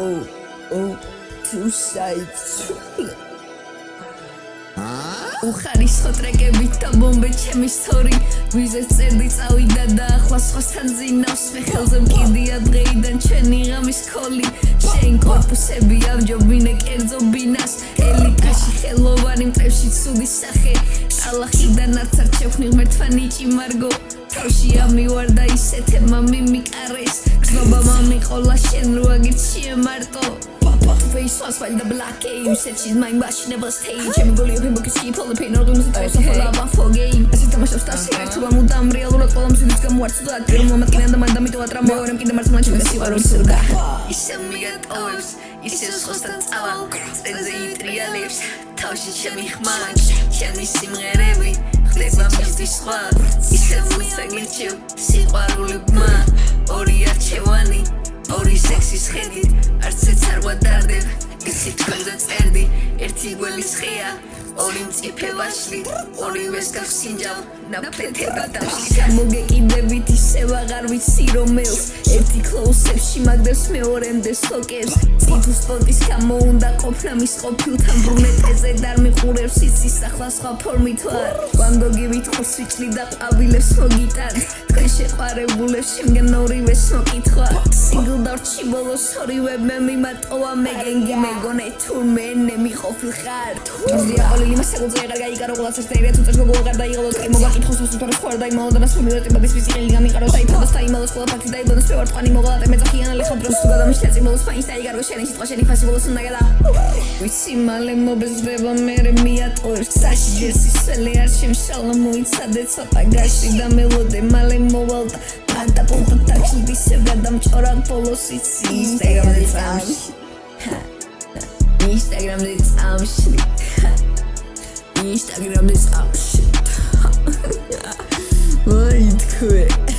two sides უხარისხო ტრეკებით და ბომბე ჩემი სტორი ვიზეთ წერდი წავიდა და ახლა სხვასთან ძინავს მე ხელზე მკიდია დღეიდან ჩვენი ღამის ქოლი შენ კორპუსები ამჯობინე კერძო ბინას ელიტაში ხელოვანი მტრებში ცუდი სახე ალახიდან არც არ შევხნი ღმერთმა ნიჭი მარგო თავში ამივარდა ისეთებმა მიმიკარეს გზნობა მამიყოლა შენ რო აგირჩიე მარტო Face was while the black game said she's my match never stage I'm going to be keep all the pain or lose the for lava for game I said to myself start here to a mudam real rock columns with this more so that the moment can end the to a tram or in the march much see what so that is a million hours is just constant aval as the three lives taushi shemi khman shemi simrerebi khდება მისთვის სხვა ისე ვუსაგლიჩო სიყვარულებმა ორი არჩევანი ორი სექსის ხედით არც ეც არ ვადარდებ იცი თქვენზე წერდი ერთი გველის ხეა ორი მწიფე ვაშლი ორივეს გავსინჯავ ნაფრეთე გადავშლი გამოგეკიდებით ისევ აღარ ვიცი რომელს ერთი კლოუსებში მაგდებს მეორემდე სოკებს წითუს პონტის გამო უნდა ყოფნა მის ყოფილთან ბრუნეტეზე და არ მიყურებს იცის ახლა სხვა ფორმით ვარ ვანგოგი ვითხოვს ვიჭლი და ყვავილებს მოგიტან თქვენ შეყვარებულებს შემგან ორივეს მოკითხვა სინგლ დარჩი ბოლოს ორივე მე მიმატყვა მეგენგი მეგონე თურმე ნემი ყოფილ ხარ ლილი მასეგულზე აღარ გაიგარო ყოლას ერთერია თუ წეგო აღარ დაიღალოს კი მოგაკითხოს უსუთორო ხوار და იმალო და მას მიმოეტებადის ვისი ყელი გამიყაროს აიფადოს და იმალოს ყოლა ფაქტი დაიბონოს ვეარტყანი მოგალატე მეძახიანალი ხოდროს თუ გადამიშლე წიმოლოს ფაინს დაიგარო შენი სიტყვა შენი ფასი ბოლოს უნდა გადა ვიცი მალე მობეზრდება მერე მიატყუებს საში ჯერსი სელი არ შემშალა მოიცადე ცოტა გაში და მელოდე მალე მოვალ და პანტა პონტა ტაქსი ისევ გადამჭორა ბოლოს იცი ინსტაგრამზე წამში ინსტაგრამზე წამში Instagram is up shit. Why